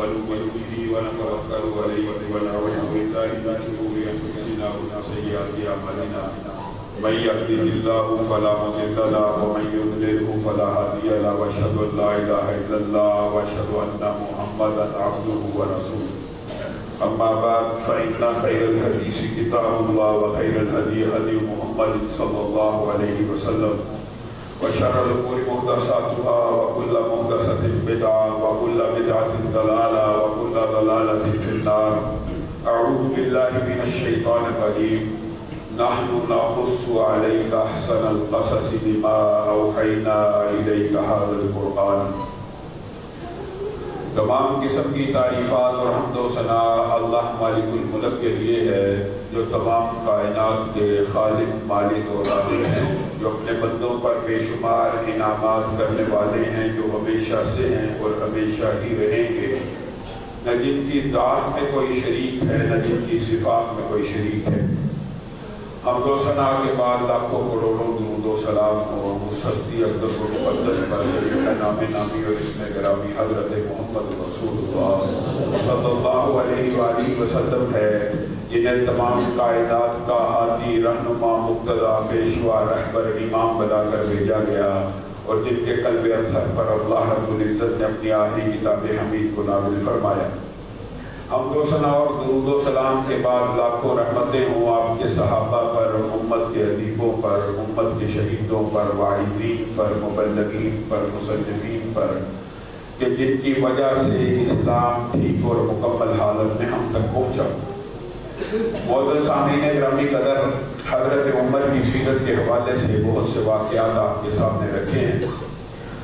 ونؤمن به ونتوكل عليه ونعوذ بالله من شرور أنفسنا ومن سيئات أعمالنا من يهده الله فلا مضل له ومن يضلل فلا هادي له وأشهد أن لا إله إلا الله وأشهد أن محمدا عبده ورسوله أما بعد فإن خير الحديث كتاب الله وخير الهدي هدي محمد صلى الله عليه وسلم وشر الأمور محدثاتها وكل محدثة بدعة وكل بدعة ضلالة وكل ضلالة في النار. أعوذ بالله من الشيطان الرجيم. نحن نقص عليك أحسن القصص بما أوحينا إليك هذا القرآن. تمام قسم کی تعریفات اور حمد و ثنا اللہ مالک الملک کے لیے ہے جو تمام کائنات کے خالق مالک اور رازق ہیں، جو اپنے بندوں پر بے شمار انعامات کرنے والے ہیں، جو ہمیشہ سے ہیں اور ہمیشہ ہی رہیں گے، نہ جن کی ذات میں کوئی شریک ہے نہ جن کی صفات میں کوئی شریک ہے۔ حمد و ثنا کے بعد لاکھوں کروڑوں درود و سلام ہو اس ہستی اقدس و مقدس پر جن کا نام نامی اور اسم گرامی حضرت محمد رسول اللہ صلی اللہ علیہ وآلہ وسلم ہے، جنہیں تمام کائنات کا ہادی رہنما مقتدی پیشوا رہبر امام بنا کر بھیجا گیا، اور جن کے قلب اطہر پر اللہ رب العزت نے اپنی آخری کتاب حمید کو نازل فرمایا۔ حمد و ثنا اور درود و سلام کے بعد لاکھوں رحمتیں ہوں آپ کے صحابہ پر، امت کے ادیبوں پر، امت کے شہیدوں پر، واعظین پر، مبلغین پر، مصنفین پر، کہ جن کی وجہ سے اسلام ٹھیک اور مکمل حالت میں ہم تک پہنچا۔ معزز سامعین گرامی قدر، حضرت عمر کی سیرت کے حوالے سے بہت سے واقعات آپ کے سامنے رکھے ہیں۔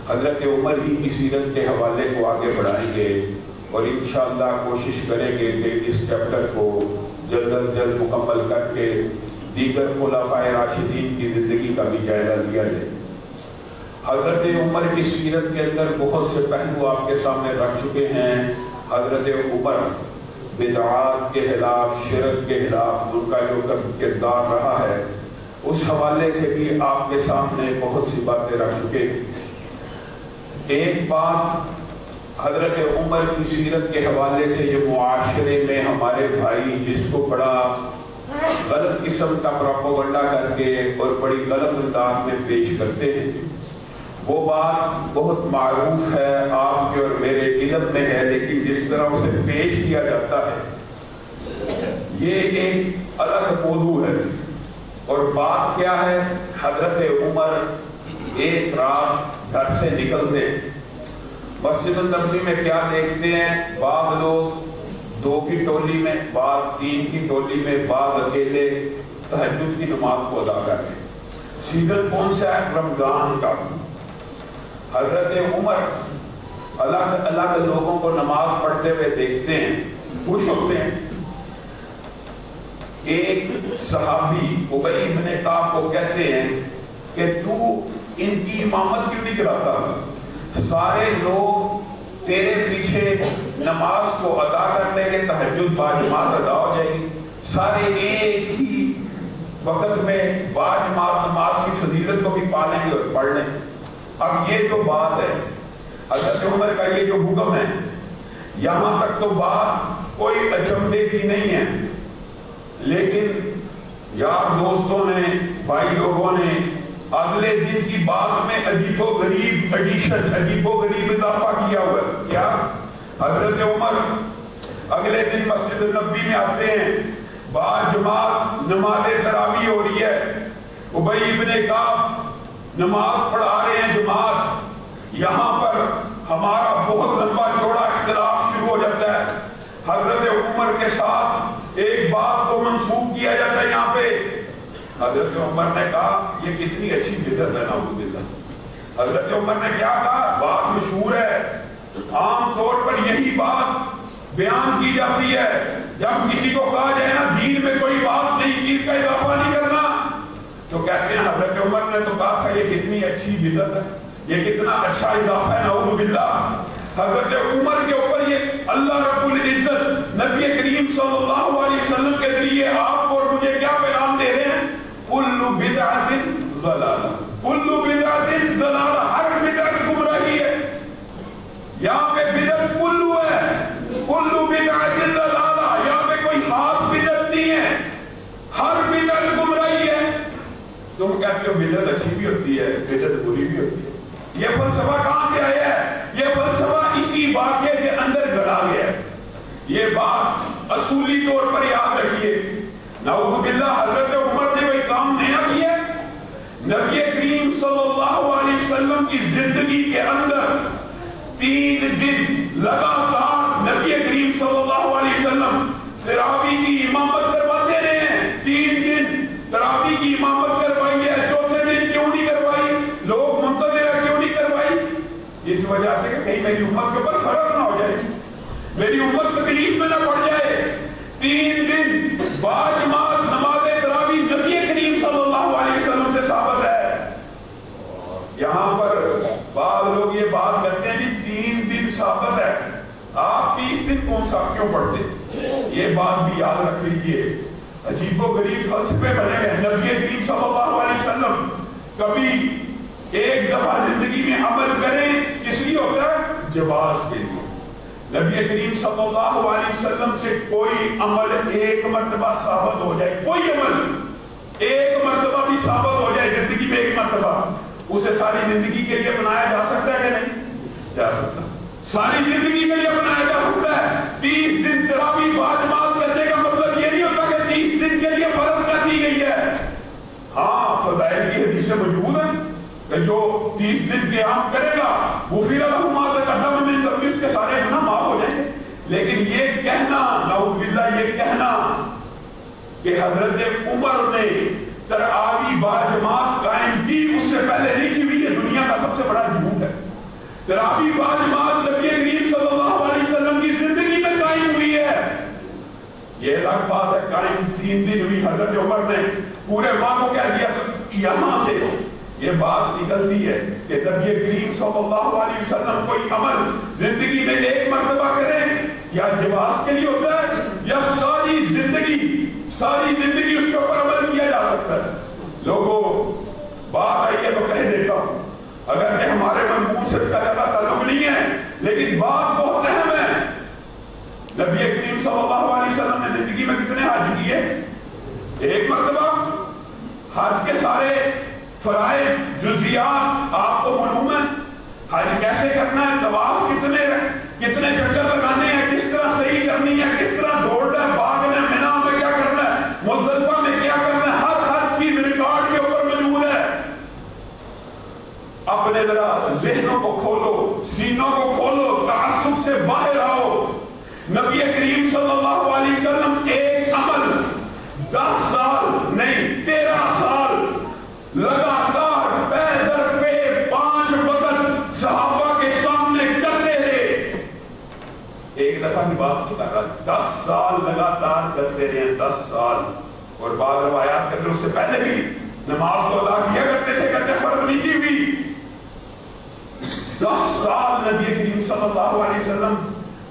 حضرت عمر کی سیرت کے حوالے کو آگے بڑھائیں گے اور انشاءاللہ کوشش کریں گے کہ اس چیپٹر کو جلد از جلد مکمل کر کے دیگر خلفائے راشدین کی زندگی کا بھی جائزہ لیا جائے۔ حضرت عمر کی سیرت کے اندر بہت سے پہلو آپ کے سامنے رکھ چکے ہیں۔ حضرت عمر بدعات کے خلاف، شرک کے خلاف ان کا جو کردار رہا ہے اس حوالے سے بھی آپ کے سامنے بہت سی باتیں رکھ چکے ہیں۔ ایک بات حضرت عمر کی سیرت کے حوالے سے جو معاشرے میں ہمارے بھائی جس کو بڑا غلط قسم کا پروپیگنڈا کر کے اور بڑی غلط انداز میں پیش کرتے ہیں، وہ بات بہت معروف ہے آپ کے اور میرے علم میں ہے، لیکن جس طرح اسے پیش کیا جاتا ہے یہ ایک الگ موضوع ہے۔ اور بات کیا ہے؟ حضرت عمر ایک رات گھر سے نکلتے، مسجد النبوی میں کیا دیکھتے ہیں؟ بعض لوگ 2 کی ٹولی میں، بعض 3 کی ٹولی میں، بعض اکیلے تہجد کی نماز کو ادا کرتے ہیں۔ سیزن کون سا ہے؟ رمضان کا۔ حضرت عمر الگ الگ لوگوں کو نماز پڑھتے ہوئے دیکھتے ہیں، خوش ہوتے ہیں۔ ایک صحابی ابی بن کعب کو کہتے ہیں کہ تو ان کی امامت کیوں نہیں کراتا؟ سارے لوگ تیرے پیچھے نماز کو ادا کر لیں گے، تہجد باجماعت ادا ہو جائے گی، سارے ایک ہی وقت میں باجماعت نماز کی فضیلت کو بھی پا لیں گے اور پڑھ لیں گے۔ اب یہ جو بات ہے حضرت عمر کا، یہ جو حکم ہے، یہاں تک تو بات کوئی اچنبے کی نہیں ہے، لیکن یار دوستوں نے، بھائی لوگوں نے اگلے دن کی بات میں عجیب و غریب ایڈیشن، عجیب و غریب اضافہ کیا ہوا ہے۔ کیا؟ حضرت عمر اگلے دن مسجد النبوی میں آتے ہیں، باجماعت نماز تراویح ہو رہی ہے، ابی بن کعب نماز پڑھا رہے ہیں جماعت، یہاں پر ہمارا بہت لمبا چوڑا اختلاف شروع ہو جاتا ہے۔ حضرت عمر کے ساتھ ایک بات کو منسوب کیا جاتا ہے یہاں پہ۔ حضرت عمر نے کہا یہ کتنی اچھی بدعت ہے، نعوذ باللہ۔ حضرت عمر نے کیا کہا؟ بات مشہور ہے، عام طور پر یہی بات بیان کی جاتی ہے جب کسی کو کہا جائے نا دین میں کوئی بات نئی چیز کا اضافہ نہیں کرنا، تو کہتے ہیں حضرت عمر نے تو کہا تھا یہ کتنی اچھی بدعت ہے، یہ کتنا اچھا اضافہ ہے، نعوذ باللہ۔ حضرت عمر کے اوپر یہ اللہ رب العزت نبی کریم صلی اللہ علیہ وسلم کے ذریعے آپ کو اور مجھے کیا پیغام دے رہے ہیں؟ کل بدعت ضلالہ، کل بدعت ضلالہ، ہر بدعت گمراہی ہے۔ یہاں پہ بدعت کلو ہے، تو بدعت اچھی بھی ہوتی ہے، بدعت بری بھی ہوتی ہے۔ یہ فلسفہ کہاں سے آیا ہے؟ یہ فلسفہ اسی واقعے کے اندر گڑا گیا ہے۔ یہ بات اصولی طور پر یاد رکھیے، نعوذ باللہ حضرت عمر نے کوئی کام نیا کیا؟ نبی کریم صلی اللہ علیہ وسلم کی زندگی کے اندر 3 دن لگاتار نبی کریم صلی اللہ علیہ وسلم تراویح کی امامت کرواتے رہے ہیں۔ 3 دن تراویح کی امامت کروائی ہے، چوتھے دن کیوں نہیں کروائی؟ لوگ منتظر کیوں نہیں کروائی؟ اس وجہ سے کہ کہیں میری امت کے اوپر فرق نہ ہو جائے، میری امت تکلیف میں نہ پڑ جائے۔ 3 دن باجماعت نماز تراویح نبی کریم صلی اللہ علیہ وسلم سے ثابت ہے۔ یہاں پر بعض لوگ یہ بات کرتے ہیں کہ 3 دن ثابت ہے، آپ 30 دن کون سا کیوں پڑھتے؟ یہ بات بھی یاد رکھ لیجیے، عجیب و غریب فلسفے بنے گئے۔ نبی کریم صلی اللہ علیہ وسلم کبھی ایک دفعہ زندگی میں عمل کریں، کس لیے ہوتا ہے؟ جواز کے لیے۔ نبی کریم صلی اللہ علیہ وسلم سے کوئی عمل ایک مرتبہ ثابت ہو جائے، کوئی عمل ایک مرتبہ بھی ثابت ہو جائے زندگی میں، ایک مرتبہ، اسے ساری زندگی کے لیے بنایا جا سکتا ہے کہ نہیں جا سکتا؟ ساری زندگی کے لیے بنایا جا سکتا ہے۔ 30 دن تراویح باجماعت کرنے کا مطلب یہ نہیں ہوتا کہ 30 دن کے لیے فرض کر دی گئی ہے۔ ہاں فضائل کی حدیثیں موجود ہیں کہ جو 30 دن قیام کرے گا غفر لہ ما تقدم من ذنبہ، اس کے سارے گناہ معاف ہو جائیں گے۔ لیکن یہ کہنا، نعوذ باللہ یہ کہنا کہ حضرت عمر نے تراویح باجماعت قائم کی اس سے پہلے نہیں کی ہوئی، یہ دنیا کا سب سے بڑا جھوٹ ہے۔ تراویح باجماعت نبی کریم صلی اللہ علیہ وسلم کی زندگی میں قائم ہوئی ہے۔ یہ الگ بات ہے قائم 3 دن ہوئی، حضرت عمر نے پورے ماہ کو کہہ دیا۔ تو یہاں سے یہ بات نکلتی ہے کہ نبی کریم صلی اللہ علیہ وسلم کوئی عمل زندگی میں ایک مرتبہ کریں یا جواز کے لیے ہوتا ہے، یا ساری زندگی اس کے اوپر عمل کیا جا سکتا ہے۔ لوگوں بات آئی ہے تو کہہ دیتا ہوں، اگر کہ ہمارے مضمون سے اس کا زیادہ تعلق نہیں ہے، لیکن بات بہت اہم ہے۔ نبی کریم صلی اللہ علیہ وسلم نے زندگی میں کتنے حج کیے؟ ایک مرتبہ۔ حج کے سارے فرائض جزیات آپ کو معلوم ہے؟ حج کیسے کرنا ہے، طواف کتنے چکر لگانے ہیں، کس طرح صحیح کرنی ہے، کس طرح دوڑنا ہے، بھاگنا ہے، مینا میں کیا کرنا ہے، مزدلفہ میں کیا کرنا ہے، ہر چیز ریکارڈ کے اوپر موجود ہے۔ اپنے ذرا ذہنوں کو کھولو، سینوں کو کھولو، تعصب سے باہر آؤ۔ نبی کریم صلی اللہ علیہ وسلم ایک عمل 10 سال نہیں 13 سال لگاتار پیدر پہ 5 وقت صحابہ کے سامنے کرتے رہے۔ ایک دفعہ کی بات ہوتا ہے، 10 سال لگاتار کرتے رہے، 10 سال۔ اور بعض روایات کے اندر اس سے پہلے بھی نماز تو ادا کیا کرتے تھے، کرتے فرض نہیں کی ہوئی۔ 10 سال نبی کریم صلی اللہ علیہ وسلم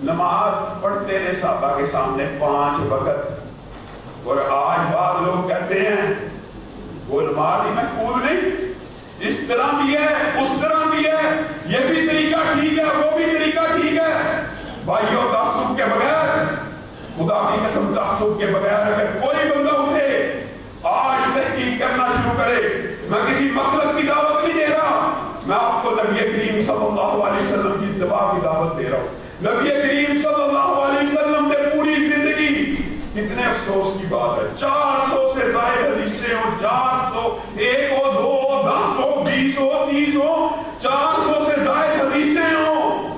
نماز پڑھتے رہے صحابہ کے سامنے 5 وقت۔ اور آج بعض لوگ کہتے ہیں وہ نماز ہی محفوظ نہیں، اس طرح بھی ہے، اس طرح بھی ہے، یہ بھی طریقہ ٹھیک ہے، وہ بھی طریقہ ٹھیک ہے۔ بھائیوں تعصب کے بغیر، خدا کی قسم تعصب کے بغیر اگر کوئی بندہ اٹھے آج تحقیق کرنا شروع کرے، میں کسی مسلک کی دعوت نہیں دے رہا، میں آپ کو نبی کریم صلی اللہ علیہ وسلم کی اتباع کی دعوت دے رہا ہوں۔ نبی کریم صلی اللہ علیہ وسلم نے پوری زندگی، کتنے افسوس کی بات ہے، 400 سے زائد حدیثیں ہوں، 400، 1 ہو، 2 ہو، 10 ہو، 20 ہو، 30 ہو، 400 سے زائد حدیثیں ہوں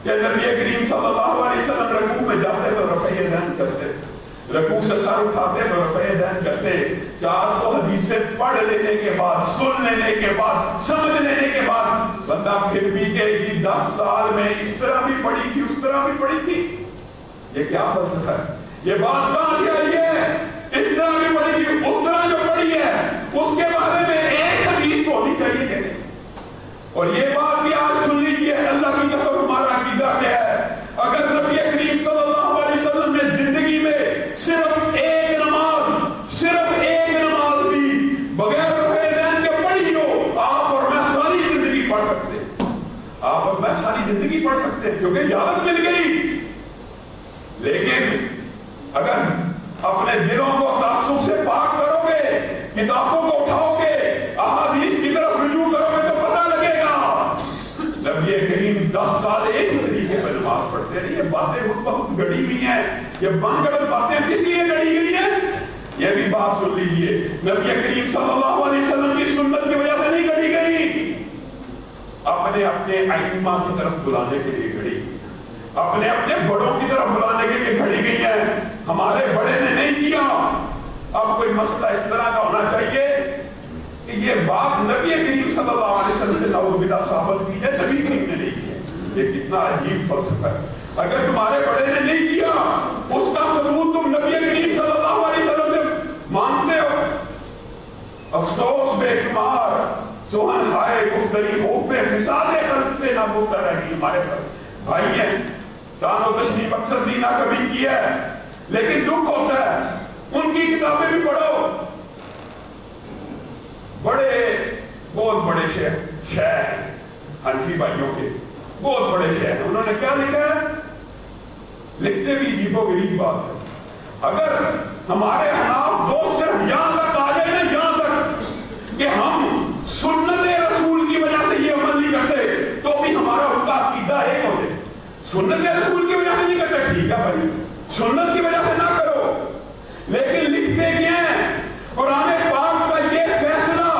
کہ نبی کریم صلی اللہ علیہ وسلم رکوع میں جاتے تو رفع یدین کرتے، رکوع سے سر اٹھاتے تو رفع یدین کرتے۔ 400 حدیثیں پڑھ لینے کے بعد، سن لینے کے بعد، سمجھ لینے کے بعد بندہ پھر بھی کہ 10 سال میں اس طرح بھی پڑھی تھی، اس طرح بھی پڑھی تھی، یہ کیا فلسفہ ہے؟ یہ بات کہاں سے آئی ہے؟ اس طرح بھی پڑھی تھی، اس طرح جو پڑھی ہے اس کے بارے میں ایک حدیث ہونی چاہیے کہ نہیں؟ اور یہ بات بھی آج سن لیجیے، اللہ کی قسم ہمارا عقیدہ کیا ہے؟ اگر نبی کریم صلی اللہ علیہ وسلم نے زندگی میں صرف ایک نماز بھی بغیر رفع یدین کے پڑھی ہو، آپ اور میں ساری زندگی پڑھ سکتے ہیں، آپ اور میں ساری زندگی پڑھ سکتے ہیں، کیونکہ اجازت مل گئی۔ لیکن اگر اپنے دلوں کو تعصب سے پاک کرو گے، کتابوں کو اٹھاؤ گے، احادیث کریم 10 سال ایک ہی طریقے پر نماز پڑھتے ہیں. یہ باتیں بہت گڑی ہوئی ہیں, یہ بن گڑ باتیں کس لیے گڑی ہوئی ہیں؟ یہ بھی بات سن لیجیے, نبی کریم صلی اللہ علیہ وسلم کی سنت کی وجہ سے نہیں گڑی گئی, اپنے اپنے ائمہ کی طرف بلانے کے لیے گڑی, اپنے اپنے بڑوں کی طرف بلانے کے لیے گھڑی گئی ہے. ہمارے بڑے نے نہیں کیا. اب کوئی مسئلہ اس طرح کا ہونا چاہیے کہ یہ بات نبی کریم صلی اللہ علیہ وسلم سے نعوذ باللہ ثابت کی جائے, نبی کریم نے نہیں کیا. یہ کتنا عجیب فلسفہ ہے. اگر تمہارے بڑے نے نہیں کیا, اس کا ثبوت تم نبی کریم صلی اللہ علیہ وسلم سے مانتے ہو. افسوس بے شمار سوہن ہائے گفتری خوفے فساد قلب سے نہ گفتہ رہی. ہمارے بھائی ہیں, تان و تشریح مقصد دینا کبھی کیا ہے, لیکن دکھ ہوتا ہے ان کی کتابیں بھی پڑھو. بہت بڑے شیخ حنفی بھائیوں کے بہت بڑے شیخ ہیں, انہوں نے کیا لکھا ہے؟ لکھتے بھی عجیب و غریب بات ہے. اگر ہمارے حناف دوست صرف یہاں تک آ جائے نا, یہاں تک کہ ہم سنت رسول کی وجہ سے یہ عمل نہیں کرتے, تو بھی ہمارا ان کا عقیدہ ایک ہوتے. سنت رسول کی وجہ سے نہیں کرتے, ٹھیک ہے بھائی, سنت کی وجہ سے نہ کرو, لیکن لکھتے کیا ہیں؟ قرآن پاک کا یہ فیصلہ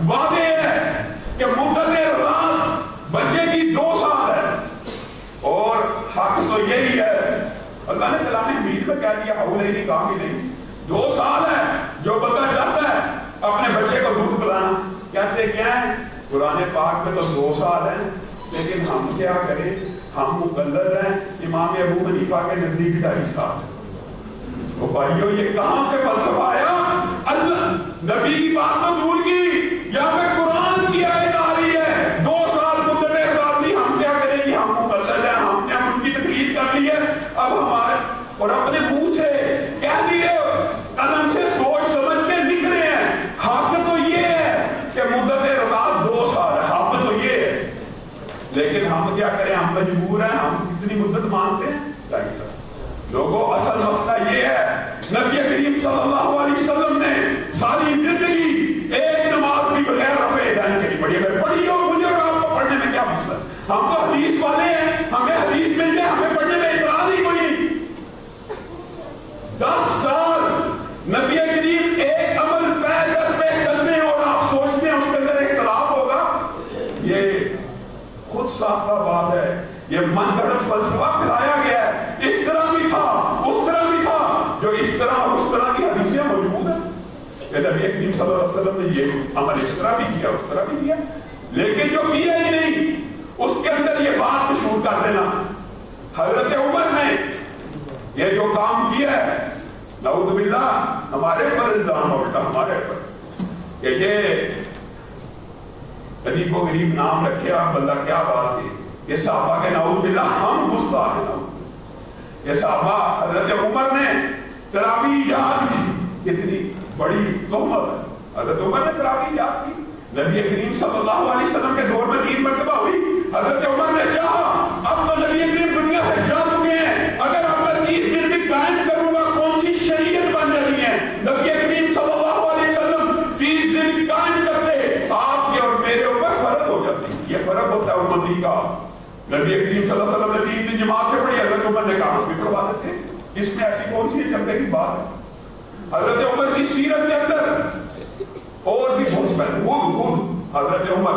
واضح ہے کہ مدت رات بچے کی 2 سال ہے, اور حق تو یہی ہے. اللہ نے کلام حمید میں کہہ دیا, حولین کاملین, 2 سال ہے. جو بندہ چاہتا ہے اپنے بچے کو دودھ پلانا, کہتے کیا ہے؟ قرآن پاک میں تو 2 سال ہے, لیکن ہم کیا کریں, ہم مقلد ہیں امام ابو حنیفہ کے نزدیک 2.5 سال. تو بھائیو یہ کہاں سے فلسفہ آیا؟ اللہ نبی کی بات تو دور کی, یہاں پہ قرآن کی آیت آ رہی ہے. 2 سال مدت اعتراض نہیں, ہم کیا کریں گے, ہم مقلد ہیں, ہم نے ان کی تقلید کر لی ہے. اب ہمارے اور اپنے منہ سے کہہ دیے, قلم سے سوچ سمجھ کے لکھ رہے ہیں. حق تو یہ ہے کہ مدت اعتراض 2 سال ہے, حق تو یہ ہے, لیکن ہم کیا کریں, ہم مجبور ہیں. ہم کتنی مدت مانتے ہیں؟ 2.5 سال. لوگوں اصل مسئلہ یہ ہے, نبی کریم صلی اللہ علیہ وسلم نے ساری زندگی ایک نماز بھی بغیر رفع یدین کے لیے پڑھی. اگر پڑھی ہو مجھے اور آپ کو پڑھنے میں کیا مسئلہ؟ ہم تو حدیث والے ہیں, ہمیں حدیث مل جائے, ہمیں پڑھنے میں اعتراض ہی کوئی نہیں. 10 سال نبی کریم ایک عمل پہ کرتے ہیں اور آپ سوچتے ہیں اس کے اندر اختلاف ہوگا. یہ خود ساختہ بات ہے, یہ من گھڑت فلسفہ پھیلایا گیا ہے. اس طرح بھی تھا, اس طرح بھی تھا, جو اس طرح اور اس طرح کی حدیثیں موجود ہیں کہ نبی کریم صلی اللہ علیہ وسلم نے یہ عمل اس طرح بھی کیا, اس طرح بھی کیا, لیکن جو کیا ہی نہیں اس کے اندر یہ بات مشہور کر دینا. حضرت عمر نے یہ جو کام کیا ہے, نعوذ باللہ ہمارے پر الزام اٹھا, ہمارے پر کہ یہ عجیب و غریب نام رکھے آپ, بندہ کیا بات ہے, یہ صحابہ کے نعوذ باللہ ہم گستاخ ہیں. یہ صحابہ حضرت عمر نے تراویح ایجاد کی, کتنی بڑی تہمت ہے. حضرت عمر نے تراویح ایجاد کی, نبی کریم صلی اللہ علیہ وسلم کے دور میں 3 مرتبہ ہوئی. حضرت عمر نے چاہا اب تو نبی کریم دنیا سے جا چکے ہیں, اگر اب میں 30 دن بھی قائم کروں گا کون سی شریعت بن جانی ہے. نبی کریم صلی اللہ علیہ وسلم 30 دن قائم کرتے, آپ کے اور میرے اوپر فرق ہو جاتی. یہ فرق ہوتا ہے امتی کا. نبی کریم صلی اللہ علیہ وسلم نے 3 دن جماعت سے پڑھی, حضرت عمر نے کہا بھی پڑھوا دیتے. اس میں ایسی کون سی چمٹے کی بات ہے؟ حضرت عمر کی سیرت کے اندر اور بھی بہت خود حضرت عمر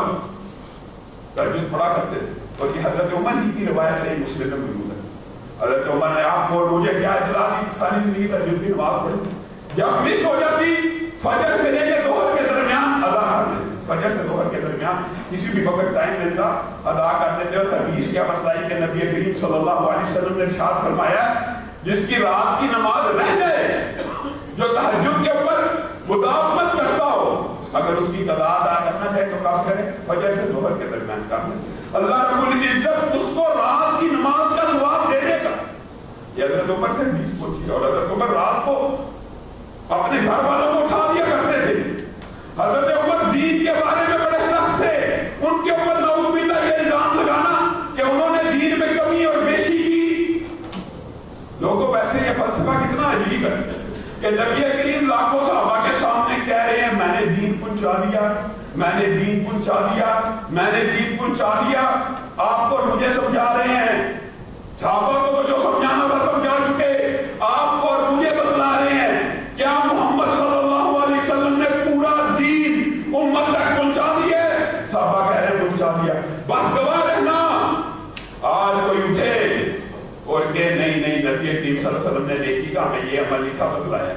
تہجد پڑھا کرتے تھے, اور یہ حضرت عمر ہی کی روایت سے مسلم میں موجود ہے. حضرت عمر نے آپ کو مجھے کیا اطلاع دی, ساری زندگی تہجد کی نماز پڑھی, جب مس ہو جاتی فجر سے لے کے ظہر کے درمیان ادا کر دیتے. فجر سے ظہر کے درمیان کسی بھی وقت ٹائم ملتا ادا کر دیتے. اور حدیث کیا بتلائی کہ نبی کریم صلی اللہ علیہ وسلم نے ارشاد فرمایا, جس کی رات کی نماز رہ جائے, جو تہجد کے اوپر مداومت کرتا ہو, اگر اس کی قضا ادا کرنا چاہے تو کب کرے؟ فجر سے ظہر کے درمیان کر لے. اللہ رب العزت اس کو رات کی نماز کا ثواب دے دے گا. یہ حضرت عمر سے حدیث پوچھی, اور حضرت عمر رات کو اپنے گھر والوں کو اٹھا دیا کرتے تھے. حضرت عمر دین کے بارے میں بڑے سخت تھے, ان کے اوپر نعوذ باللہ یہ الزام لگانا کہ انہوں نے دین میں کمی اور بیشی کی. لوگوں ویسے یہ فلسفہ کتنا عجیب ہے کہ نبی کریم لاکھوں صحابہ کے سامنے کہہ رہے ہیں میں نے دین پہنچا دیا, میں نے دین پہنچا دیا, میں نے دین پہنچا دیا. آپ کو صلی اللہ علیہ وسلم نے نیکی کا ہمیں یہ عمل لکھا بتلایا،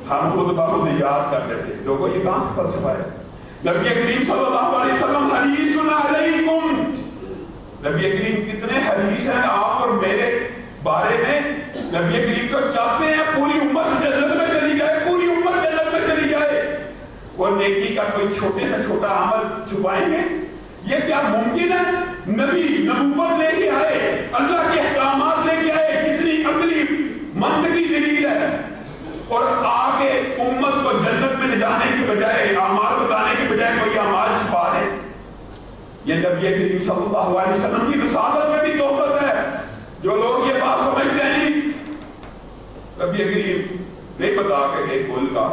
ہم خود بخود یاد کر لیتے. لوگوں یہ کہاں سے فلسفہ ہے؟ نبی کریم صلی اللہ علیہ وسلم حریص علیکم، نبی کریم کتنے حریص ہیں آپ اور میرے بارے میں. نبی کریم کو چاہتے ہیں پوری امت جنت میں چلی جائے، پوری امت جنت میں چلی جائے. وہ نیکی کا کوئی چھوٹے سے چھوٹا عمل چھپائیں گے؟ یہ کیا ممکن ہے؟ نبی نبوت لے کے آئے، اللہ کے احکامات لے کے آئے، کتنی عقلی منطقی دلیل ہے، اور آگے امت کو جنت میں لے جانے کی بجائے، اعمال بتانے کی بجائے کوئی اعمال چھپا دے. یہ نبی کریم صلی اللہ علیہ وسلم کی رسالت میں بھی تہمت ہے. جو لوگ یہ بات سمجھتے ہیں نبی کریم نہیں بتا کے گئے گل کا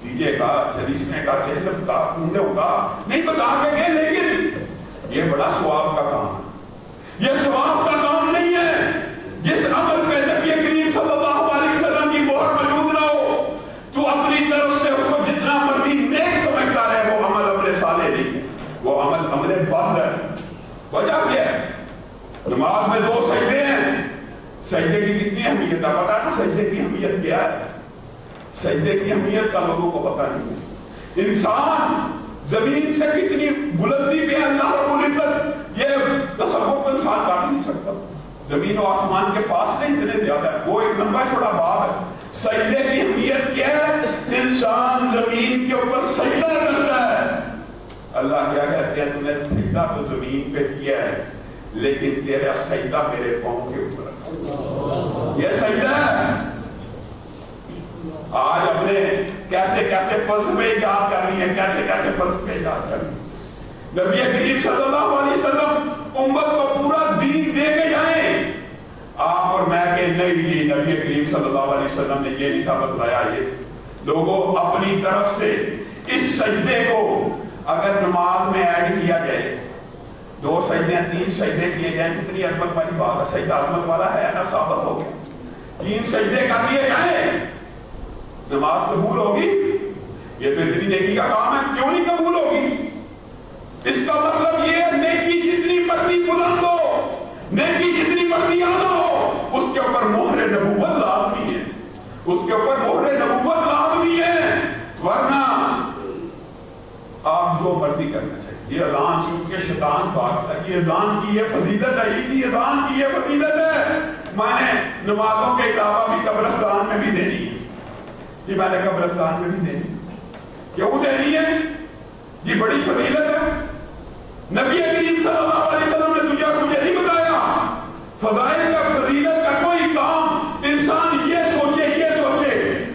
دیجیے کا چلیسمے کا چہلم کا کنڈوں کا نہیں بتا کے گئے، لیکن یہ بڑا ثواب کا کام ہے. یہ ثواب کا کام نہیں ہے جس عمل پہ نبی کریم صلی اللہ علیہ وسلم کی مہر موجود نہ ہو. تو اپنی طرف سے اس کو جتنا مرضی نیک سمجھتا رہے، وہ عمل عمل صالح نہیں ہے، وہ عمل عمل بد ہے. وجہ کیا ہے؟ نماز میں 2 سجدے ہیں. سجدے کی کتنی اہمیت ہے پتا ہے؟ سجدے کی اہمیت کیا ہے؟ سجدے کی اہمیت کا لوگوں کو پتہ نہیں. انسان زمین سے کتنی بلندی پہ اللہ رب العزت، یہ تصور کو انسان کر نہیں سکتا. زمین و آسمان کے فاصلے اتنے زیادہ ہے، وہ ایک لمبا چھوڑا باب ہے. سجدے کی اہمیت کیا ہے؟ انسان زمین کے اوپر سجدہ کرتا ہے. اللہ کیا کہتے ہیں؟ تم نے سجدہ تو زمین پہ کیا ہے، لیکن تیرا سجدہ میرے پاؤں کے اوپر ہے. یہ سجدہ ہے. آج اپنے کیسے کیسے فلسفے ایجاد کرنی ہے، کیسے کیسے فلسفے ایجاد کرنی ہے. نبی کریم صلی اللہ علیہ وسلم امت کو پورا دین دے کے جائیں. آپ اور میں کہ نہیں جی نبی کریم صلی اللہ علیہ وسلم نے یہ نہیں تھا بتلایا. یہ لوگوں اپنی طرف سے اس سجدے کو اگر نماز میں ایڈ کیا جائے، 2 سجدے 3 سجدے کیے جائیں، کتنی عظمت والی بات ہے. سجدہ عظمت والا ہے نا، ثابت ہو گیا. 3 سجدے کر دیے جائیں، نماز قبول ہوگی. یہ تو اتنی نیکی کا کام ہے، کیوں نہیں قبول ہوگی؟ اس کا مطلب یہ ہے نیکی جتنی مرضی بلند ہو، نیکی جتنی مرضی اعلیٰ ہو، اس کے اوپر مہر نبوت لازمی ہے، اس کے اوپر مہر نبوت لازمی ہے. ورنہ آپ جو مرضی کرنا چاہیے. یہ اذان چونکہ شیطان بھاگتا ہے، یہ اذان کی یہ فضیلت ہے، یہ اذان کی یہ فضیلت ہے. میں نے نمازوں کے علاوہ بھی قبرستان میں بھی دینی ہے جی، میں نے قبرستان میں بھی دینی. کیوں دینی ہے؟ یہ بڑی فضیلت ہے. نبی کریم صلی اللہ علیہ وسلم نے تجھے اور مجھے نہیں بتایا. فضائل کا فضیلت کا کوئی کام انسان یہ سوچے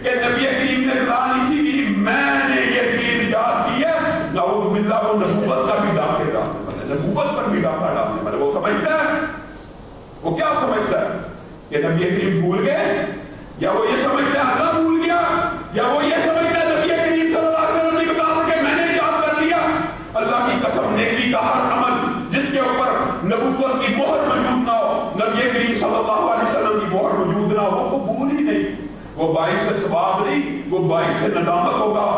کہ نبی کریم نے قرآن لکھی کہ میں نے یہ چیز ایجاد کی ہے، نعوذ باللہ وہ نبوت کا بھی ڈاکے ڈالنے والے، نبوت پر بھی ڈاکہ ڈالنے والے. وہ سمجھتا ہے، وہ کیا سمجھتا ہے کہ نبی کریم بھول گئے، یا وہ یہ سمجھتا ہے اللہ بھول گیا، یا وہ یہ سمجھتا ہے نبی کریم صلی اللہ علیہ وسلم نے کہا کہ میں نے ایجاد کر لیا. اللہ کی قسم نیکی کا ہر عمل جس کے اوپر نبوت کی مہر موجود نہ ہو، نبی کریم صلی اللہ علیہ وسلم کی مہر موجود نہ ہو، وہ قبول ہی نہیں. وہ باعث ثواب نہیں، وہ باعث ندامت ہوگا.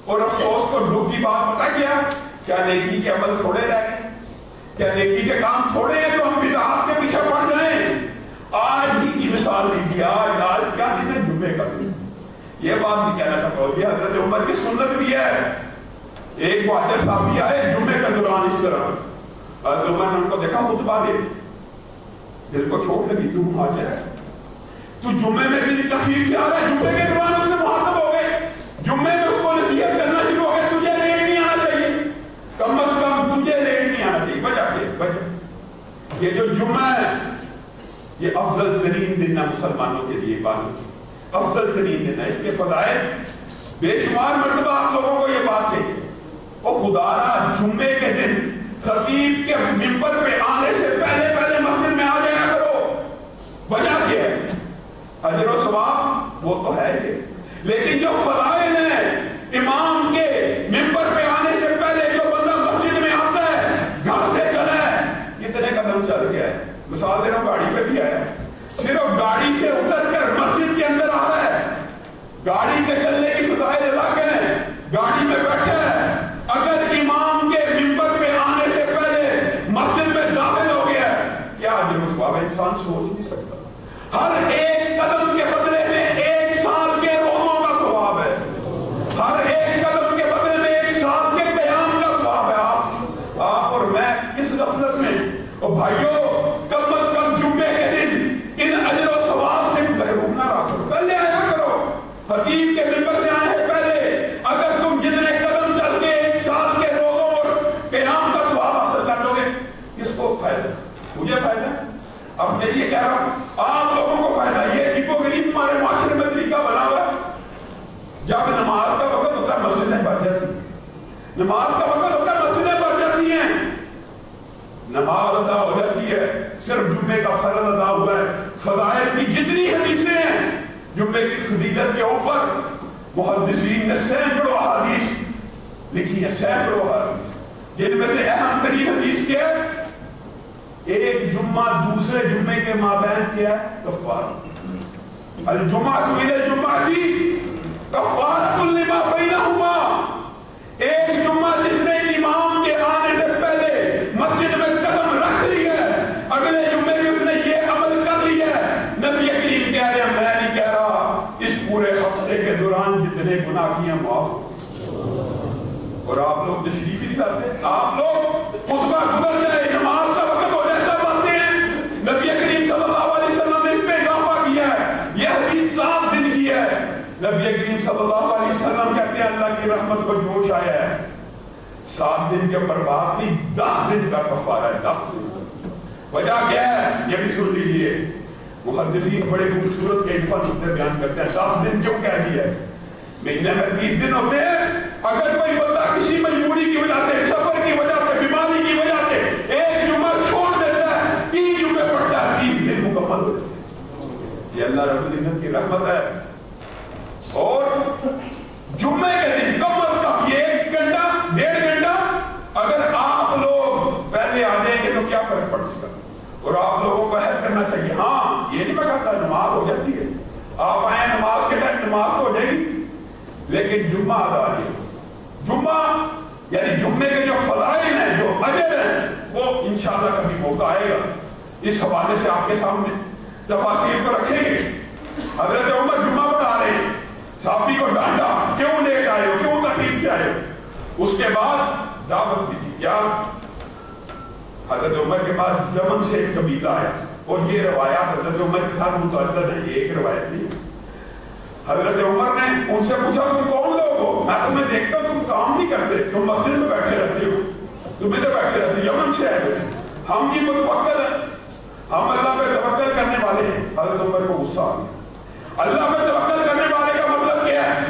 اور افسوس کو دکھ کی بات پتہ کیا نیکی کے عمل تھوڑے رہ گئے؟ کیا نیکی کے کام تھوڑے ہیں تو ہم بدعات کے پیچھے پڑ جائیں؟ آج ہی کی مثال لیجیے. آج کیا دن ہے؟ جمعے کا دن. یہ بات بھی کہنا چاہتا ہوں، یہ حضرت عمر کی سنت بھی ہے. ایک مہاجر صاحب بھی آئے جمعے کے دوران اس طرح، حضرت عمر نے ان کو دیکھا خطبہ دے، دل کو چوٹ لگی. تو مہاجر ہے، تو جمعے میں بھی تکلیف سے آ رہا ہے. جمعے کے دوران اس سے مخاطب ہو گئے، جمعے میں اس کو نصیحت کرنا شروع ہو گئے، تجھے لیٹ نہیں آنا چاہیے، کم از کم تجھے لیٹ نہیں آنا چاہیے. وجہ کیا؟ وجہ یہ جو جمعہ ہے یہ افضل ترین دن ہے مسلمانوں کے لیے. عبادت افضل ترین دن ہے، اس کے فضائل بے شمار مرتبہ آپ لوگوں کو یہ بات کہی. اور خدا را جمعے کے دن خطیب کے منبر پہ آنے سے پہلے مسجد میں آ جایا کرو. وجہ کیا ہے؟ اجر و ثواب وہ تو ہے ہی، لیکن جو فضائل ہیں امام کے منبر پہ آنے سے پہلے جو بندہ مسجد میں آتا ہے، گھر سے چلا ہے، کتنے قدم چل گیا ہے. مثال دے رہا ہوں، گاڑی پہ بھی آیا، صرف گاڑی سے اتر کر مسجد کے اندر آ رہا ہے. گاڑی کے چلنے کی فضائل الگ ہیں، گاڑی میں بیٹھا ہے. اگر امام کے منبر پہ آنے سے پہلے مسجد میں داخل ہو گیا ہے، کیا اجر و ثواب انسان سوچ نہیں سکتا. ہر ایک قدم کے بدلے میں 1 سال کے روزوں کا ثواب ہے، ہر ایک قدم کے بدلے میں 1 سال کے قیام کا ثواب ہے۔ آپ اور میں کس غفلت میں، اور بھائیوں کم از کم جمعے کے دن ان اجر و ثواب سے محروم نہ رہا کرو، پہلے آیا کرو، حکیم کے ممبر سے آنے سے پہلے اگر تم جتنے قدم چل کے 1 سال کے روزوں اور قیام کا ثواب حاصل کر لو گے، کس کو فائدہ؟ مجھے فائدہ، اب میں یہ کہہ رہا ہوں آپ لوگوں کو فائدہ۔ یہ ہپوکریٹ ہمارے معاشرے میں طریقہ بنا ہوا ہے، جب نماز کا وقت ہوتا ہے مسجدیں بھر جاتی ہیں، نماز کا وقت ہوتا ہے مسجدیں بھر جاتی ہیں، نماز ادا ہو جاتی ہے، صرف جمعے کا فرض ادا ہوا ہے۔ فضائل کی جتنی حدیثیں ہیں جمعے کی فضیلت کے اوپر محدثین نے سینکڑوں احادیث لکھی ہیں، سینکڑوں احادیث، جن میں سے اہم ترین حدیث کیا ہے؟ ایک جمعہ دوسرے جمعے کے مابین کیا ہے؟ کفارہ، الجمعۃ الی الجمعۃ کفارۃ لما بینہما۔ ایک جمعہ جس نے امام کے آنے سے پہلے مسجد میں قدم رکھ لی ہے، اگلے جمعے میں اس نے یہ عمل کر لیا ہے، نبی کریم کہہ رہے ہیں میں نہیں کہہ رہا، اس پورے ہفتے کے دوران جتنے گناہ کیے معاف ہو۔ اور آپ لوگ تشریف ہی نہیں لاتے، آپ لوگ خطبہ گزر جائے، نماز کا وقت ہو جائے تب آتے ہیں۔ نبی کریم صلی اللہ علیہ وسلم نے اس پہ اضافہ کیا ہے، یہ حدیث 7 دن کی ہے۔ نبی کریم صلی اللہ علیہ وسلم کہتے ہیں اللہ کی رحمت کو جوش آیا ہے، 7 دن کے اوپر بات نہیں، 10 دن کا کفارہ ہے، 10 دن۔ وجہ کیا ہے یہ بھی سن لیجئے، محدثین بڑے خوبصورت کیفیت ہوتے بیان کرتے ہیں۔ 10 دن کیوں کہہ دیا ہے؟ مہینے میں 30 دن ہوتے ہیں، اگر کوئی بندہ کسی مجبوری کی وجہ سے، سفر کی وجہ سے، بیماری کی وجہ سے ایک جمعہ چھوڑ دیتا ہے، 3 جمعے پڑتا ہے، 30 دن مکمل ہوتے ہیں۔ یہ اللہ رب العزت کی رحمت ہے۔ اور جمعے کے دن کم از کم یہ 1 گھنٹہ 1.5 گھنٹہ اگر آپ لوگ پہلے آ جائیں گے تو کیا فرق پڑ سکتا؟ اور آپ لوگوں کو عہد کرنا چاہیے، ہاں یہ نہیں میں کہتا نماز ہو جاتی ہے، آپ آئیں نماز کے ٹائم نماز تو ہو جائے گی، لیکن جمعہ ادا ہے۔ جمعہ یعنی جمعے کے جو فضائل ہیں، جو اجر ہیں، وہ انشاءاللہ کبھی موقع آئے گا، اس حوالے سے آپ کے سامنے تفاصیل کو رکھیں گے۔ حضرت عمر جمعہ پڑھا رہے ہیں، صحابی کو ڈانٹا، کیوں لیٹ آئے ہو، کیوں تکلیف سے آئے ہو؟ اس کے بعد دعوت دی، کیا حضرت عمر کے بعد یمن سے ایک قبیلہ آیا، اور یہ روایات حضرت عمر کے ساتھ متعدد ہیں، یہ ایک روایت نہیں۔ حضرت عمر نے ان سے پوچھا تم کون لوگ ہو؟ میں تمہیں دیکھتا ہوں تم کام نہیں کرتے، تم مسجد میں بیٹھے رہتے ہو، تم ادھر بیٹھے رہتے ہو، یمن سے آئے ہوئے، ہم جی متوکل ہیں، ہم اللہ پہ توکل کرنے والے ہیں۔ حضرت عمر کو غصہ آ گیا، اللہ پہ توکل کرنے والے کا مطلب کیا ہے؟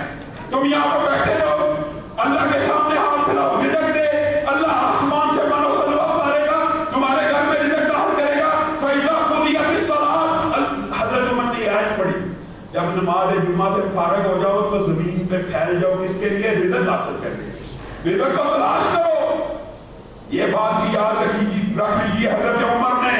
تم یہاں پہ بیٹھے رہو، اللہ کے سامنے ہاتھ پھیلاؤ، رزق دے، اللہ آسمان سے من و سلوات مارے گا، تمہارے گھر میں رزق داخل کرے گا۔ فَإِذَا قُضِيَتِ الصَّلَاةُ، حضرت عمر نے یہ آیت پڑھی، جب نماز جمعہ سے فارغ ہو جاؤ تو زمین پہ پھیل جاؤ، کس کے لیے؟ رزق حاصل کرنے، رزق کو تلاش کرو۔ یہ بات بھی یاد رکھ لیجیے، حضرت عمر نے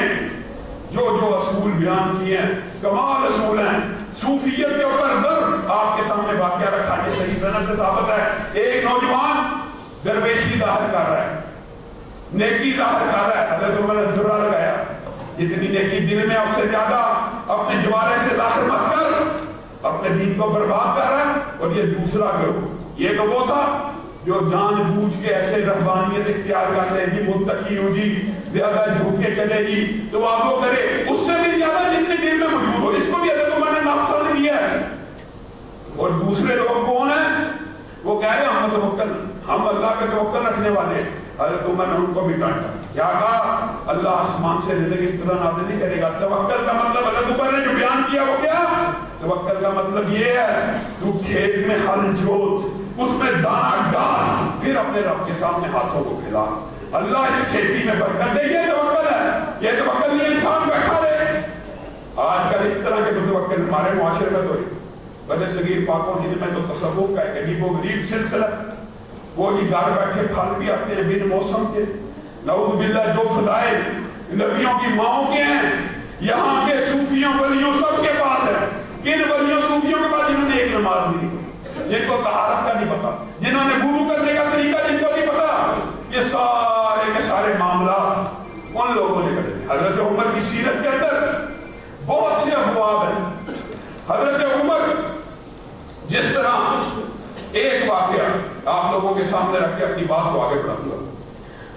جو جو اصول بیان کیے ہیں کمال اصول ہیں، صوفیت کے اوپر ضرب آپ کے سامنے واقعہ رکھا، یہ صحیح سند سے ثابت ہے۔ ایک نوجوان درویشی ظاہر کر رہا ہے، نیکی ظاہر کر رہا ہے، حضرت عمر نے جرا لگایا، جتنی نیکی دل میں اس سے زیادہ اپنے جوارے سے ظاہر مت کر، اپنے دین کو برباد کر رہا ہے۔ اور یہ دوسرا گروہ، یہ تو وہ تھا جو جان بوجھ کے ایسے رہبانیت اختیار کرتے ہیں، جی متقی ہوں جی، زیادہ جھوک کے چلے جی تو آپ وہ کرے، اس سے بھی زیادہ جتنے دل میں موجود ہو، اس کو بھی حضرت عمر نے ناپسند کیا ہے۔ اور دوسرے لوگ کون ہیں؟ وہ کہہ رہے ہیں ہم توکل، ہم اللہ پہ توکل رکھنے والے۔ حضرت عمر نے ان کو بھی ڈانٹا، کیا کہا؟ اللہ آسمان سے رزق اس طرح نازل نہیں کرے گا۔ توکل کا مطلب حضرت عمر نے جو بیان کیا وہ کیا؟ توکل کا مطلب یہ ہے تو کھیت میں ہل جوت، اس میں دانہ ڈال، پھر اپنے رب کے سامنے ہاتھوں کو پھیلا، اللہ اس کھیتی میں برکت دے، یہ توکل ہے۔ یہ توکل نہیں انسان بیٹھا رہے۔ آج کل اس طرح کے توکل ہمارے معاشرے میں تو بڑے صغیر پاک و ہند میں تو تصوف کا ایک عجیب و غریب سلسلہ، وہ جی گھر بیٹھے پھل بھی آتے ہیں بن موسم کے، نعوذ باللہ، جو فضائل نبیوں کی ماؤں کے ہیں یہاں کے صوفیوں ولیوں سب کے پاس ہے۔ کن ولیوں صوفیوں کے پاس؟ جنہوں نے ایک نماز نہیں، جن کو طہارت کا نہیں پتا، جنہوں نے وضو کرنے کا طریقہ جن کو نہیں پتا، یہ سارے کے سارے معاملات ان لوگوں نے کرے۔ حضرت عمر کی سیرت کے اندر بہت سے ابواب ہیں. حضرت عمر جس طرح ایک واقعہ آپ لوگوں کے سامنے رکھ کے اپنی بات کو آگے بڑھاؤں گا.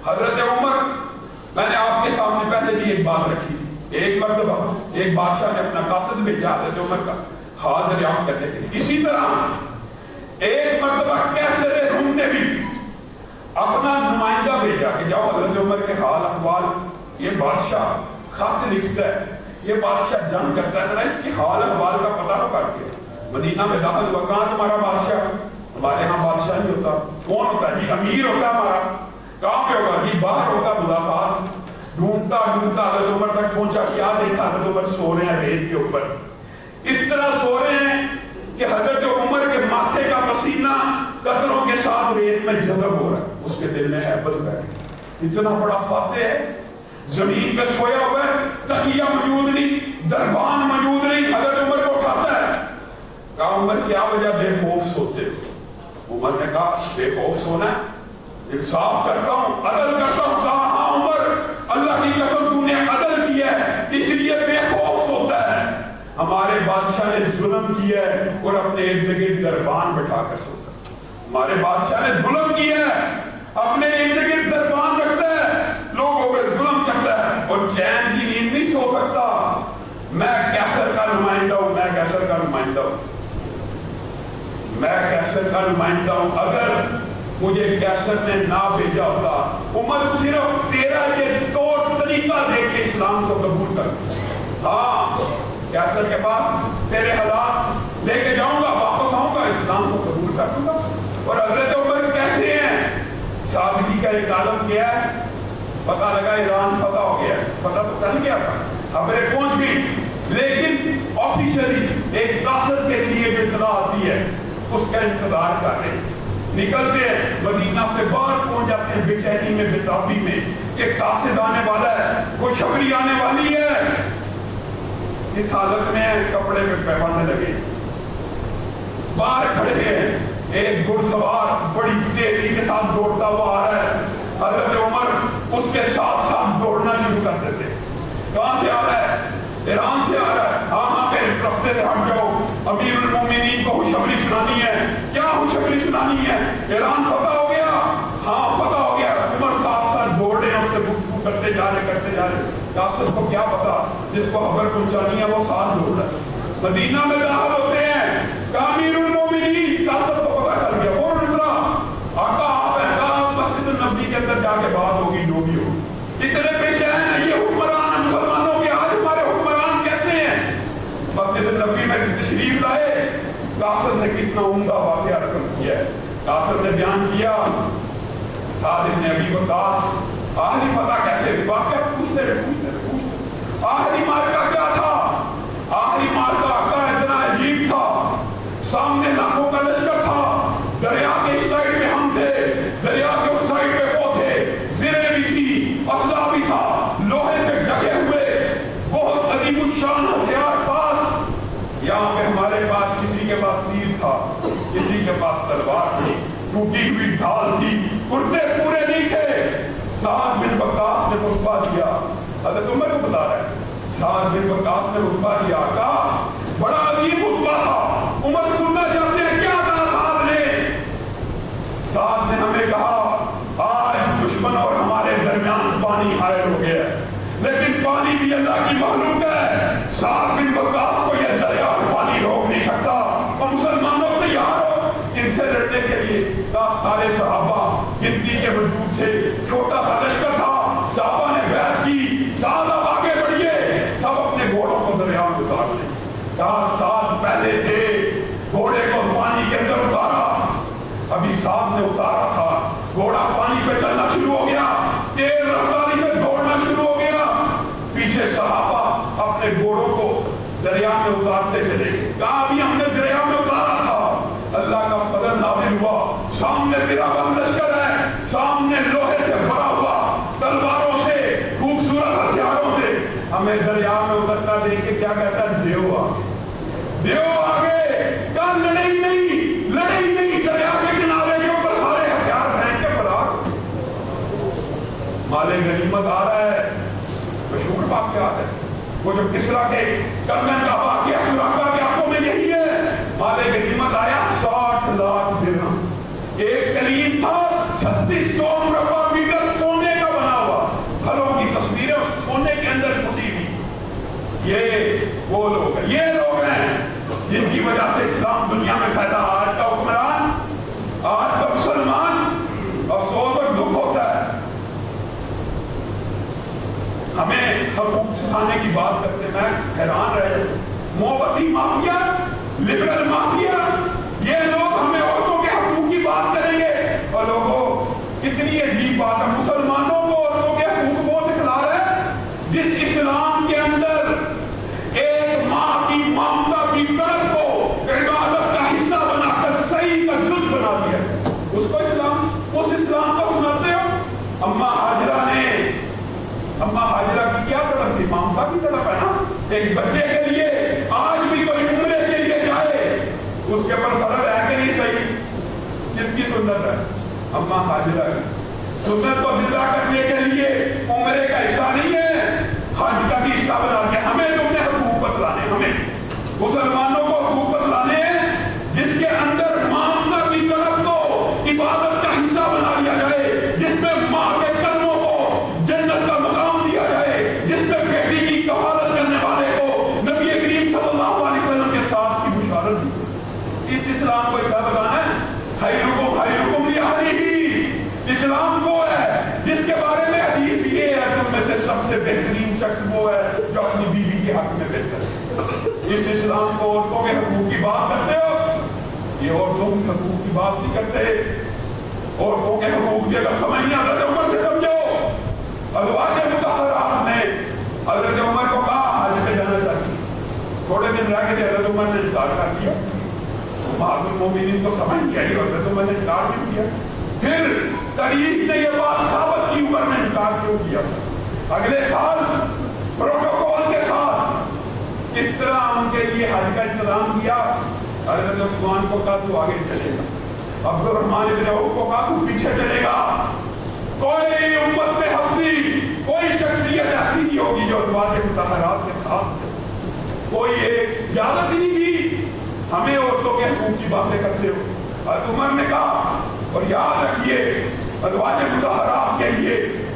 حضرت عمر میں نے آپ کے سامنے پہلے بھی ایک بات رکھی تھی. ایک مرتبہ ایک بادشاہ نے اپنا قاصد بھیجا حضرت عمر کا حال دریافت کرنے کے لیے. اسی طرح ایک مرتبہ کیسر روم نے بھی اپنا نمائندہ بھیجا کہ جاؤ حضرت عمر کے حال احوال, یہ بادشاہ خط لکھتا ہے, یہ بادشاہ جنگ کرتا ہے, ذرا اس کے حال احوال کا پتہ تو کر کے. مدینہ میں داخل ہوا, کہاں تمہارا بادشاہ؟ ہمارے ہاں بادشاہ نہیں ہوتا. کون ہوتا ہے؟ جی امیر ہوتا ہمارا. کہاں پہ ہوگا؟ جی باہر ہوگا مدافعات. ڈھونڈتا ڈھونڈتا حضرت عمر تک پہنچا. کیا دیکھا؟ حضرت عمر سو رہے ہیں ریت کے اوپر. اس طرح سو رہے ہیں کہ حضرت عمر کے ماتھے کا پسینہ قطروں کے ساتھ ریت میں جذب ہو رہا ہے. اس کے دل میں ہیبت بیٹھی. اتنا بڑا فاتح ہے, زمین پہ سویا ہوا ہے, تکیہ موجود نہیں, دربان موجود نہیں. حضرت عمر کو اٹھاتا ہے. کہا عمر کیا وجہ بے خوف سوتے ہو؟ عمر نے کہا بے خوف سونا ہے, انصاف کرتا ہوں, عدل کرتا ہوں. کہا ہاں عمر, اللہ کی قسم تو نے عدل کیا ہے اس لیے بے خوف سوتا ہے. ہمارے بادشاہ نے ظلم کیا ہے اور اپنے ارد گرد دربان بٹھا کر سوتا ہے. ہمارے بادشاہ نے ظلم کیا ہے, اپنے ارد گرد دربان رکھتا ہے, لوگوں پہ ظلم کرتا ہے اور چین کی نیند نہیں سو سکتا. میں کیسر کا نمائندہ ہوں, میں کیسر کا نمائندہ ہوں, میں کیسر کا نمائندہ ہوں. اگر مجھے کیسر نے نہ بھیجا ہوتا, عمر صرف تیرا یہ طور طریقہ دیکھ کے اسلام کو قبول کر. ہاں کیسر کے بعد تیرے حالات لے کے جاؤں گا, واپس آؤں گا, اسلام کو قبول کر دوں گا. اور حضرت عمر کیسے ہیں؟ سادگی کا ایک عالم کیا ہے. پتہ لگا ایران فتح ہو گیا, پتہ تو چل گیا تھا, خبریں پہنچ گئی, لیکن آفیشلی ایک قاصد کے لیے جو اطلاع آتی ہے اس کا انتظار کر رہے ہیں. نکلتے ہیں مدینہ سے باہر پہنچ جاتے ہیں بے چینی میں, بے میں کہ قاصد آنے والا ہے, خوشخبری آنے والی ہے. اس حالت میں کپڑے پہ پیمانے لگے, باہر کھڑے ہیں. ایک گھڑ سوار بڑی تیزی کے ساتھ دوڑتا ہوا آ رہا ہے. حضرت عمر اس کے ساتھ ساتھ دوڑنا شروع کر دیتے. کہاں سے آ رہا ہے؟ ایران سے آ رہا ہے. ہاں ہاں میرے رستے سے ہٹ جاؤ, امیر المومنین کو خوشخبری سنانی ہے. کیا خوشخبری سنانی ہے؟ ایران فتح ہو گیا. ہاں فتح ہو گیا. عمر ساتھ ساتھ دوڑ رہے ہیں, اس سے گفتگو کرتے جا رہے. قاصد کو کیا پتا, جس کو خبر پہنچانی ہے وہ ساتھ دوڑ رہا ہے. مدینہ میں داخل ہوتے ہیں, امیر المومنین قاصد کو پتا چل گیا, فوراً اترا, آقا آپ ہیں, کہا مسجد النبی کے اندر جا کے بات ہوگی جو بھی ہو. اتنے بے چین ہیں یہ حکمران مسلمانوں کے, آج ہمارے حکمران کہتے ہیں. مسجد النبی میں تشریف لائے. قاصد نے کتنا عمدہ واقعہ رقم کیا ہے. قاصد نے بیان کیا, سعد بن ابی وقاص آخری فتح کیسے ہوئی, واقعہ پوچھتے رہے. آخری مارکہ کیا تھا؟ آخری مارکہ کا اتنا عجیب تھا, سامنے لاکھوں کا لشکر تھا, دریا کے اس سائڈ پہ ہم تھے, دریا کے اس سائڈ پہ وہ تھے, زرے بھی تھی, اسلحہ بھی تھا, لوہے پہ ڈھکے ہوئے, بہت عظیم الشان ہتھیار پاس. یہاں پہ ہمارے پاس کسی کے پاس تیر تھا, کسی کے پاس تلوار تھی, ٹوٹی ہوئی ڈھال تھی, کرتے پورے نہیں تھے. سعد بن وقاص نے خطبہ دیا, حضرت عمر کو بتا رہا ہے, سعد بن وقاص نے خطبہ دیا. کہا بڑا عجیب خطبہ تھا, عمر سننا چاہتے ہیں. کیا کہا سعد نے؟ سعد نے ہمیں کہا آج دشمن اور ہمارے درمیان پانی حائل ہو گیا ہے, لیکن پانی بھی اللہ کی مخلوق ہے. سعد بن وقاص کو یہ دریا اور پانی روک نہیں سکتا, اور مسلمانوں تیار ہو ان سے لڑنے کے لیے. کہا سارے صحابہ گنتی کے وجود سے, چھوٹا سا لشکر تھا, صحابہ نے بیعت کی, سعد اب آگے بڑھیے, سب اپنے گھوڑوں کو دریا میں اتار لیں. کہا سعد پہلے تھے, گھوڑے کو پانی کے اندر اتارا. ابھی سعد نے اتارا تھا, گھوڑا پانی پہ چلنا شروع ہو گیا, تیز رفتاری سے دوڑنا شروع ہو گیا. پیچھے صحابہ اپنے گھوڑوں کو دریا میں اتارتے چلے. کہا ابھی ہم نے دریا میں اتارا تھا, اللہ کا فضل نازل ہوا, سامنے تیرا بند لشکر ہے, سامنے لوہے سے بھرا ہوا, تلواروں سے, خوبصورت ہتھیاروں سے. ہمیں دریا میں اترتا دیکھ کے کیا کہتا ہے, دیو آگے. کہا لڑے ہی نہیں, دریا کے کنارے کے اوپر سارے ہتھیار پھینک کے فرار. مال غنیمت آ رہا ہے, مشہور واقعات ہے. وہ جو کسرا کے گردن کا واقعہ سراقہ کے آنکھوں میں یہی ہے. مال غنیمت آیا 60 لاکھ درہم. ایک قلیب تھا 3600 مربع میٹر سونے کا بنا ہوا, پھلوں کی تصویریں اس سونے کے اندر پھٹی ہوئی. یہ وہ لوگ ہیں, یہ لوگ ہیں جن کی وجہ سے اسلام دنیا میں پھیلا. آج کا حکمران, آج کا مسلمان افسوس اور دکھ ہوتا ہے. ہمیں حقوق سکھانے کی بات کرتے میں حیران رہ جاتا ہوں. موبتی مافیا, لبرل مافیا, یہ لوگ ہمیں عورتوں کے حقوق کی بات کریں گے. اور لوگوں کتنی عجیب بات ہے, مسلمانوں کو عورتوں کے حقوق وہ سکھلا رہے ہیں جس اسلام کے اندر ایک ماں کی ممتا کی طرف کو عبادت کا حصہ بنا کر صحیح کا جز بنا دیا. اس کو اسلام, اس اسلام کو سناتے ہو. اما حاجرہ نے, اما حاجرہ کی کیا طلب تھی؟ ممتا کی طلب ہے نا. ایک بچے کے لیے آج بھی کوئی عمرے کے لیے جائے اس کے پر فرض ہے کہ نہیں؟ صحیح کس کی سنت ہے؟ اما حاجرہ کی. سنت کو زندہ کرنے کے لیے عمرے کا حصہ نہیں ہے, حج کا بھی حصہ بنا دیا. ہمیں تم نے حقوق بتلانے, ہمیں مسلمانوں کو حقوق بتلانے ہیں جس کے اندر مامتا کی طرف کو عبادت کا حصہ بنا دیا جائے, جس میں ماں کے قدموں کو جنت کا مقام دیا جائے, جس میں بیٹی کی کفالت کرنے والے کو نبی کریم صلی اللہ علیہ وسلم کے ساتھ کی بشارت دی. اس اسلام کو ایسا بتانا ہے خیرکم لأہلہ. اسلام وہ ہے جس کے بارے میں حدیث یہ ہے تم میں سے سب سے بہترین شخص وہ ہے جو اپنی بیوی کے حق میں بہتر ہے. اس اسلام کو عورتوں کے حقوق کی بات کرتے ہو, یہ عورتوں کے حقوق کی بات نہیں کرتے. عورتوں کے حقوق کی اگر سمجھنا حضرت عمر سے سمجھو. ازواج مطہرات نے حضرت عمر کو کہا حج پہ جانا چاہتی, تھوڑے دن رہ کے حضرت عمر نے انکار کر دیا. امہات المومنین کو سمجھ نہیں آئی, حضرت عمر نے انکار کیوں کیا؟ پھر تاریخ نے یہ بات ثابت کی عمر نے انکار کیوں کیا. اگلے سال پروٹوکول کے ساتھ اس طرح ان کے لیے حج کا انتظام کیا. حضرت عثمان کو کہا تو آگے چلے گا, عبد الرحمن بن عوف کو کہا تو پیچھے چلے گا. کوئی امت میں ہستی, کوئی شخصیت ایسی نہیں ہوگی جو ازواج مطہرات کے ساتھ. کوئی ایک اجازت ہی نہیں دی. ہمیں عورتوں کے حقوق کی باتیں کرتے ہو. حضرت عمر نے کہا, اور یاد رکھیے ازواج مطہرات کے لیے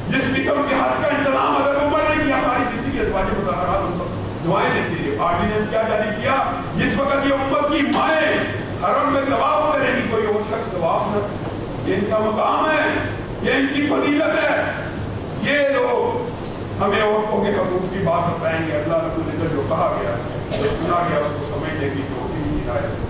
جس قسم کے حج کا انتظام حضرت عمر نے کیا, ساری زندگی ازواج مطہرات ان کو دعائیں دیتی ہے. آرڈیننس کیا جاری کیا؟ جس وقت یہ امت کی مائیں حرم میں طواف کریں گی کوئی اور شخص طواف نہ. یہ ان کا مقام ہے, یہ ان کی فضیلت ہے. یہ لوگ ہمیں عورتوں کے حقوق کی بات بتائیں گے. اللہ رب العزت جو کہا گیا, جو سنا گیا اس کو سمجھنے کی توفیق ہدایت.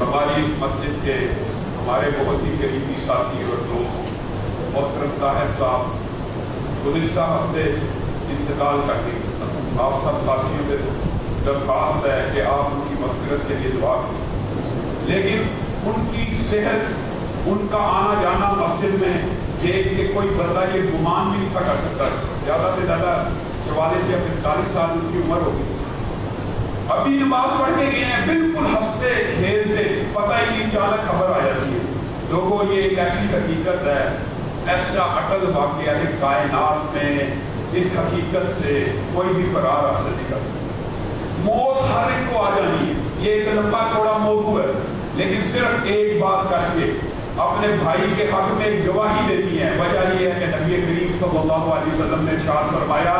ہماری اس مسجد کے ہمارے بہت ہی قریبی ساتھی اور دوست محترم طاہر صاحب گزشتہ ہفتے انتقال کر گئے. آپ سب ساتھیوں سے درخواست ہے کہ آپ ان کی مغفرت کے لیے دعا کریں. لیکن ان کی صحت, ان کا آنا جانا مسجد میں دیکھ کے کوئی بندہ یہ گمان بھی نہیں کر سکتا. زیادہ سے زیادہ 44 یا 45 سال ان کی عمر ہوگی. ابھی نماز پڑھ کے گئے ہیں، بالکل ہنستے کھیلتے، پتہ ہی نہیں اچانک خبر آ جاتی ہے۔ لوگوں یہ ایک ایسی حقیقت ہے، ایسا اٹل واقعہ ہے کائنات میں، اس حقیقت سے کوئی بھی فرار حاصل نہیں کر سکتا۔ موت ہر ایک کو آ جانی ہے، یہ ایک لمبا چوڑا موضوع ہے، لیکن صرف ایک بات کر کے اپنے بھائی کے حق میں گواہی دینی ہے۔ وجہ یہ ہے کہ نبی کریم صلی اللہ علیہ وسلم نے ارشاد فرمایا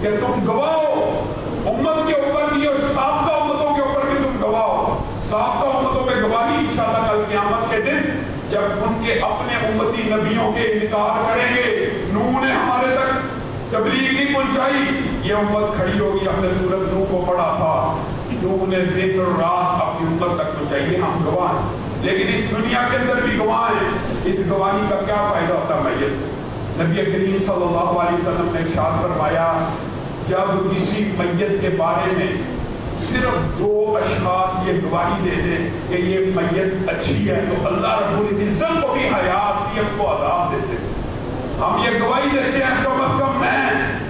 کہ تم گواہو امت کے اوپر بھی اور سابقہ امتوں کے اوپر بھی تم گواہو۔ سابقہ امتوں میں گواہی انشاءاللہ کل قیامت کے دن جب ان کے اپنے امتی نبیوں کے انکار کریں گے، نوح نے ہمارے تک تبلیغ نہیں پہنچائی، یہ امت کھڑی ہوگی۔ ہم نے سورۃ نوح کو پڑھا تھا، نوح نے دن اور رات اپنی امت تک پہنچائی، ہم گواہ ہیں، لیکن اس دنیا کے اندر بھی گواہ ہیں۔ اس گواہی کا کیا فائدہ ہوتا ہے میت؟ نبی کریم صلی اللہ علیہ وسلم نے ارشاد فرمایا جب کسی میت کے بارے میں صرف 2 اشخاص یہ گواہی دے دیں کہ یہ میت اچھی ہے تو اللہ رب العزت کو بھی حیات دی، اس کو عذاب دیتے۔ ہم یہ گواہی دیتے ہیں کم از کم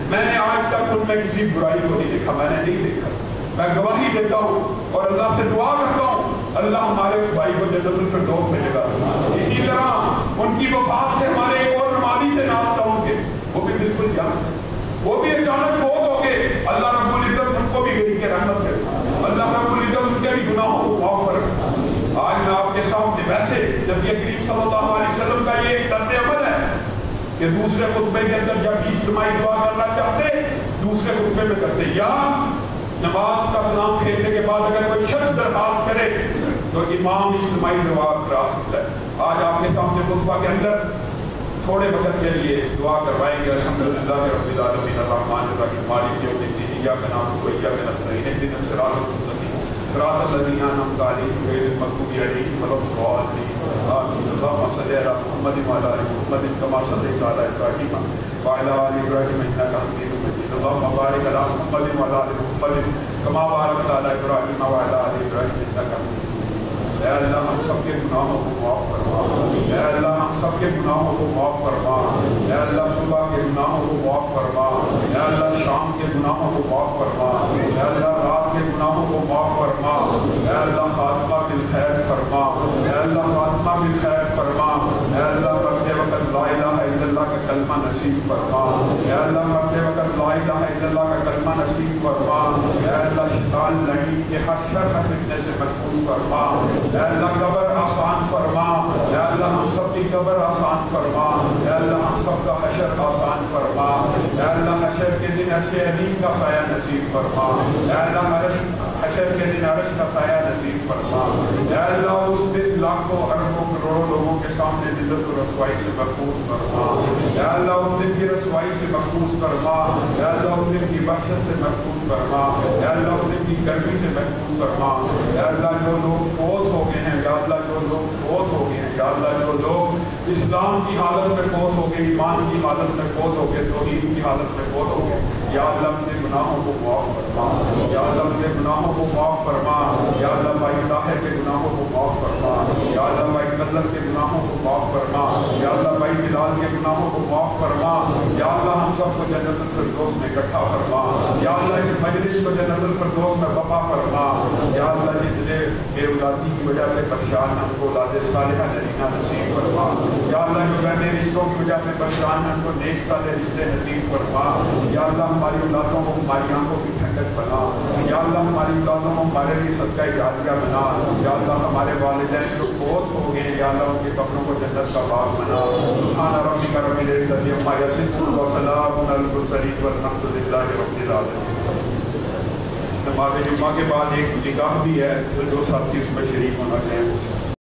میں نے آج تک ان میں کسی برائی کو نہیں دیکھا، میں نے نہیں دیکھا، میں گواہی دیتا ہوں اور اللہ سے دعا کرتا ہوں اللہ ہمارے اس بھائی کو جنت الفردوس میں جگہ دے۔ اسی طرح ان کی وفات سے ہمارے ایک اور نمازی سے ناشتہ ہوں گے، وہ بھی بالکل جان، وہ بھی اچانک فوت ہو گئے، اللہ رب العزت ان کو بھی گری کے رحمت کرے، اللہ رب العزت ان کے بھی گناہوں کو معاف فرمائے۔ آج میں آپ کے سامنے ویسے نبی کریم صلی اللہ علیہ وسلم کا یہ ایک طرز عمل ہے کہ دوسرے خطبے کے اندر جب بھی اجتماعی دعا کرنا چاہتے دوسرے خطبے میں کرتے، یا نماز کا سلام پھیرنے کے بعد اگر کوئی شخص درخواست کرے تو امام اجتماعی دعا کرا سکتا ہے۔ آج آپ کے سامنے خطبہ کے اندر تھوڑے وقت کے لیے دعا کروائیں گے۔ الحمدللہ رب العالمین الرحمن الرحیم مالک یوم الدین ایاک نعبد و ایاک نستعین اهدنا الصراط المستقیم صراط الذین انعمت علیہم غیر المغضوب علیہم ولا الضالین آمین۔ اللهم صل علی محمد وعلی آل محمد کما صلیت علی ابراہیم وعلی آل ابراہیم انک حمید مجید۔ اللهم بارک علی محمد وعلی آل محمد کما بارکت علی ابراہیم وعلی آل ابراہیم انک حمید مجید۔ اے اللہ ہم سب کے گناہوں کو معاف فرما، اے اللہ ہم سب کے گناہوں کو معاف فرما، اے اللہ صبح کے گناہوں کو معاف فرما، اے اللہ شام کے گناہوں کو معاف فرما، اے اللہ رات کے گناہوں کو معاف فرما، اے اللہ خاتمہ بالخیر فرما، اے اللہ خاتمہ بالخیر فرما، اے اللہ مرتے وقت لا الہ الا اللہ کا کلمہ نصیب فرما، اے اللہ مرتے وقت لا الہ الا اللہ کا کلمہ نصیب فرما، اے اللہ شیطان لعین کے ہر شر کا فتنے سے محفوظ فرما، اے اللہ قبر آسان فرما، اے اللہ ہم سب کی قبر آسان فرما، اے اللہ ہم سب کا حشر آسان فرما، اے اللہ حشر کے دن عرش عظیم کا سایہ نصیب فرما، اے اللہ حشر کے دن عرش کا سایہ نصیب فرما، اے اللہ اس دن لاکھوں اربوں کروڑوں لوگوں کے سامنے ذلت و رسوائی سے محفوظ فرما، اے اللہ اس دن کی رسوائی سے محفوظ فرما، اے اللہ اس دن کی وحشت سے محفوظ فرما، اے اللہ اس دن کی گرمی سے محفوظ فرما، اے اللہ جو لوگ فوت ہو گئے ہیں، یا اللہ جو لوگ فوت ہو گئے ہیں، یا اللہ جو لوگ اسلام کی حالت میں فوت ہو گئے، ایمان کی حالت میں فوت ہو گئے، توحید کی حالت میں فوت ہو گئے، یا اللہ اپنے گناہوں کو معاف فرما، یا اللہ اپنے گناہوں کو معاف فرما، یا اللہ بھائی طاہر کے گناہوں کو معاف فرما، یا اللہ بھائی قدر کے گناہوں کو معاف فرما، یا اللہ بھائی بلال کے گناہوں کو معاف فرما، یا اللہ ہم سب کو جنت الفردوس میں اکٹھا فرما، یا اللہ اس مجلس کو جنت الفردوس میں وفا فرما، یا اللہ جتنے بے اولادی کی وجہ سے پریشان ہم کو اولاد صالحہ نرینہ نصیب فرما، یا اللہ جو بہنے رشتوں کی وجہ سے پریشان ہم کو نیک صالح رشتے نصیب فرما، یا اللہ ہماری اولادوں کو ہماری آنکھوں کی ٹھنڈک بنا، یا اللہ ہماری اولادوں کو ہمارے لیے صدقہ جاریہ بنا، یا اللہ ہمارے والدین جو فوت ہو گئے یا اللہ ان کے قبروں کو جنت کا باغ بنا۔ سبحان ربک رب العزت عما یصفون وسلام علی المرسلین والحمد للہ رب العالمین۔ نماز جمعہ کے بعد ایک نکاح بھی ہے، جو ساتھی اس میں شریک ہونا چاہیں۔